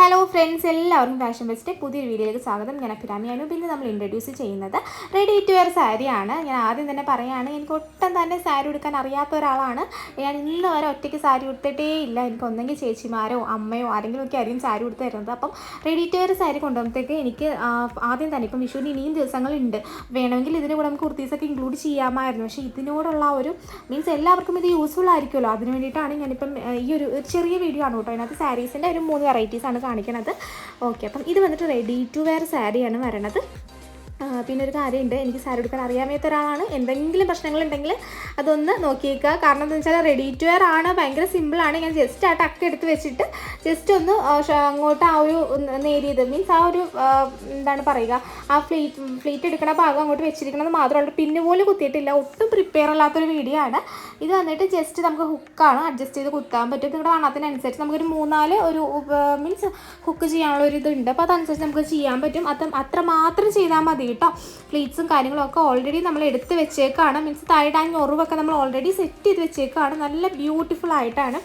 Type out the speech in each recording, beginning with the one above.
Hello friends, എല്ലാവർക്കും fashion best പുതിയൊരു വീഡിയോയിലേക്ക് സ്വാഗതം. ഞാൻ അഭിരാമിയാണ്. പിന്നെ നമ്മൾ ഇൻട്രൊഡ്യൂസ് ചെയ്യുന്നത് റെഡി ടു വെയർ സാരിയാണ്. ഞാൻ ആദ്യം തന്നെ പറയുകയാണ്, എനിക്ക് ഒട്ടും തന്നെ സാരി ഉടുക്കാൻ അറിയാത്ത ഒരാളാണ്. ഞാൻ ഇന്ന് വരെ ഒറ്റയ്ക്ക് സാരി ഉടുത്തിട്ടേ ഇല്ല. എനിക്ക് ഒന്നെങ്കിൽ ചേച്ചിമാരോ അമ്മയോ ആരെങ്കിലും ഒക്കെ ആയിരിക്കും സാരി ഉടുത്ത് തരുന്നത്. അപ്പം റെഡി ടു വെയർ സാരി കൊണ്ടുവന്നത്തേക്ക് എനിക്ക് ആദ്യം തന്നെ ഇപ്പം വിഷുവിന് ഇനിയും ദിവസങ്ങളുണ്ട്, വേണമെങ്കിൽ ഇതിൻ്റെ കൂടെ നമുക്ക് കുർത്തീസൊക്കെ ഇൻക്ലൂഡ് ചെയ്യാമായിരുന്നു. പക്ഷേ ഇതിനോടുള്ള ഒരു മീൻസ് എല്ലാവർക്കും ഇത് യൂസ്ഫുൾ ആയിരിക്കുമല്ലോ, അതിന് വേണ്ടിയിട്ടാണ് ഞാനിപ്പം ഈ ഒരു ചെറിയ വീഡിയോ ആണ് കേട്ടോ. അതിനകത്ത് സാരീസിൻ്റെ ഒരു 3 വെറൈറ്റീസാണ് കാണിക്കണത്. ഓക്കെ, അപ്പം ഇത് വന്നിട്ട് റെഡി ടു വെയർ സാരിയാണ് വരണത്. പിന്നെ ഒരു കാര്യമുണ്ട്, എനിക്ക് സാരി എടുക്കാൻ അറിയാത്ത ഒരാളാണ്. എന്തെങ്കിലും പ്രശ്നങ്ങളുണ്ടെങ്കിൽ അതൊന്ന് നോക്കിയേക്കുക. കാരണം എന്താണെന്ന് വെച്ചാൽ റെഡി ടു വെയർ ആണ്, ഭയങ്കര സിമ്പിളാണ്. ഞാൻ ജസ്റ്റ് ആ ടക്ക് എടുത്ത് വെച്ചിട്ട് ജസ്റ്റ് ഒന്ന് അങ്ങോട്ട് ആ ഒരു നേരിയത് മീൻസ് ആ ഒരു എന്താണ് പറയുക, ആ ഫ്ലീറ്റ് എടുക്കുന്ന ഭാഗം അങ്ങോട്ട് വെച്ചിരിക്കണമെന്ന് മാത്രമല്ല, പിന്നെ പോലും കുത്തിയിട്ടില്ല. ഒട്ടും പ്രിപ്പയർ അല്ലാത്തൊരു വീഡിയോ ആണ് ഇത്. വന്നിട്ട് ജസ്റ്റ് നമുക്ക് ഹുക്കാണ് അഡ്ജസ്റ്റ് ചെയ്ത് കുത്താൻ പറ്റും. നിങ്ങളുടെ കാണാത്തതിനനുസരിച്ച് നമുക്കൊരു 3-4 ഒരു മീൻസ് ഹുക്ക് ചെയ്യാനുള്ള ഒരു ഇതുണ്ട്. അപ്പോൾ അതനുസരിച്ച് നമുക്ക് ചെയ്യാൻ പറ്റും. അത്ര മാത്രം ചെയ്താൽ മതി കേട്ടോ. ഫ്ലീറ്റ്സും കാര്യങ്ങളൊക്കെ ഓൾറെഡി നമ്മൾ എടുത്ത് വെച്ചേക്കാണ്. മീൻസ് താഴെ ഞൊറിവൊക്കെ നമ്മൾ ഓൾറെഡി സെറ്റ് ചെയ്ത് വെച്ചേക്കാണ്. നല്ല ബ്യൂട്ടിഫുൾ ആയിട്ടാണ്.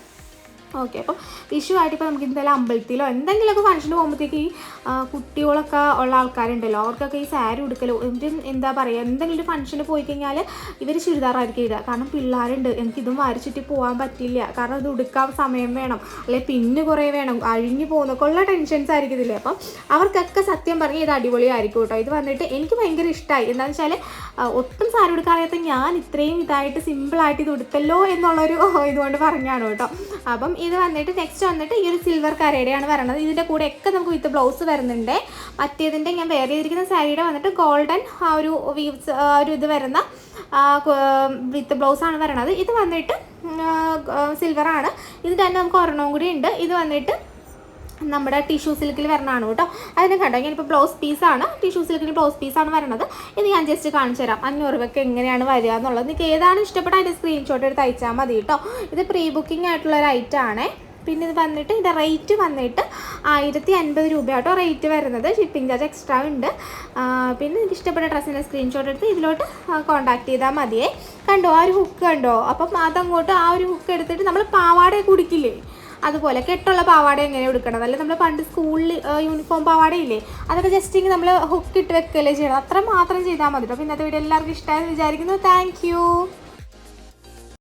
ഓക്കെ, അപ്പം വിഷുവായിട്ട് ഇപ്പോൾ നമുക്ക് എന്തായാലും അമ്പലത്തിലോ എന്തെങ്കിലുമൊക്കെ ഫംഗ്ഷന് പോകുമ്പോഴത്തേക്ക് ഈ കുട്ടികളൊക്കെ ഉള്ള ആൾക്കാരുണ്ടല്ലോ, അവർക്കൊക്കെ ഈ സാരി ഉടുക്കലോ എന്താ പറയുക, എന്തെങ്കിലും ഒരു ഫംഗ്ഷന് പോയി കഴിഞ്ഞാൽ ഇവർ ചുരിദാറായിരിക്കും ഇടുക. കാരണം പിള്ളേരുണ്ട്, എനിക്കിതും വാരിച്ചിട്ട് പോകാൻ പറ്റില്ല, കാരണം ഇത് ഉടുക്കാൻ സമയം വേണം, അല്ലെങ്കിൽ പിന്നെ കുറേ വേണം, അഴിഞ്ഞു പോകുന്നൊക്കെ ഉള്ള ടെൻഷൻസ് ആയിരിക്കും ഇതില്ലേ. അപ്പം അവർക്കൊക്കെ സത്യം പറഞ്ഞാൽ ഇത് അടിപൊളിയായിരിക്കും കേട്ടോ. ഇത് വന്നിട്ട് എനിക്ക് ഭയങ്കര ഇഷ്ടമായി. എന്താണെന്ന് വെച്ചാൽ ഒട്ടും സാരി ഉടുക്കാറിയാത്ത ഞാൻ ഇത്രയും ഇതായിട്ട് സിമ്പിളായിട്ട് ഇത് ഉടുത്തല്ലോ എന്നുള്ളൊരു ഇതുകൊണ്ട് പറഞ്ഞാണ് കേട്ടോ. അപ്പം ഇത് വന്നിട്ട് നെക്സ്റ്റ് വന്നിട്ട് ഈ ഒരു സിൽവർ കരയുടെയാണ് വരുന്നത്. ഇതിൻ്റെ കൂടെയൊക്കെ നമുക്ക് വിത്ത് ബ്ലൗസ് വരുന്നുണ്ട്. മറ്റേതിൻ്റെ ഞാൻ വേറെ ചെയ്തിരിക്കുന്ന സാരിയുടെ വന്നിട്ട് ഗോൾഡൻ ആ ഒരു വീവ്സ് ഒരു ഇത് വരുന്ന വിത്ത് ബ്ലൗസാണ് വരണത്. ഇത് വന്നിട്ട് സിൽവറാണ്. ഇത് തന്നെ നമുക്ക് ഒരെണ്ണവും കൂടി ഉണ്ട്. ഇത് വന്നിട്ട് നമ്മുടെ ടിഷ്യൂ സിൽക്കിൽ വരണതാണ് കേട്ടോ. അതിന് കണ്ടോ, ഞാനിപ്പോൾ ബ്ലൗസ് പീസാണ്, ടിഷ്യൂ സിൽക്കിന് ബ്ലൗസ് പീസാണ് വരണത്. ഇത് ഞാൻ ജസ്റ്റ് കാണിച്ചു തരാം 500 രൂപയ്ക്ക് എങ്ങനെയാണ് വരിക എന്നുള്ളത്. നിങ്ങൾക്ക് ഏതാണ് ഇഷ്ടപ്പെട്ട അതിൻ്റെ സ്ക്രീൻഷോട്ട് എടുത്ത് അയച്ചാൽ മതി കേട്ടോ. ഇത് പ്രീ ബുക്കിംഗ് ആയിട്ടുള്ളൊരു ഐറ്റമാണേ. പിന്നെ ഇത് വന്നിട്ട് ഇതിൻ്റെ റേറ്റ് വന്നിട്ട് 1050 രൂപ കേട്ടോ റേറ്റ് വരുന്നത്. ഷിപ്പിംഗ് ചാർജ് എക്സ്ട്രാ ഉണ്ട്. പിന്നെ എനിക്ക് ഇഷ്ടപ്പെട്ട ഡ്രസ്സിൻ്റെ സ്ക്രീൻഷോട്ട് എടുത്ത് ഇതിലോട്ട് കോൺടാക്ട് ചെയ്താൽ മതിയേ. കണ്ടോ ആ ഒരു ഹുക്ക് കണ്ടോ? അപ്പം അതങ്ങോട്ട് ആ ഒരു ഹുക്ക് എടുത്തിട്ട് നമ്മൾ പാവാടയൊക്കെ ഉടുക്കില്ലേ, അതുപോലെ കെട്ടുള്ള പാവാട എങ്ങനെ എടുക്കണം, അല്ലെ നമ്മൾ പണ്ട് സ്കൂളിൽ യൂണിഫോം പാവാടയില്ലേ, അതൊക്കെ ജസ്റ്റ് നമ്മൾ ഹുക്ക് ഇട്ട് വെക്കല്ലേ ചെയ്യണം. അത്ര മാത്രം ചെയ്താൽ മതി കേട്ടോ. അപ്പോൾ ഇന്നത്തെ വീഡിയോ എല്ലാവർക്കും ഇഷ്ടമായെന്ന് വിചാരിക്കുന്നു. താങ്ക്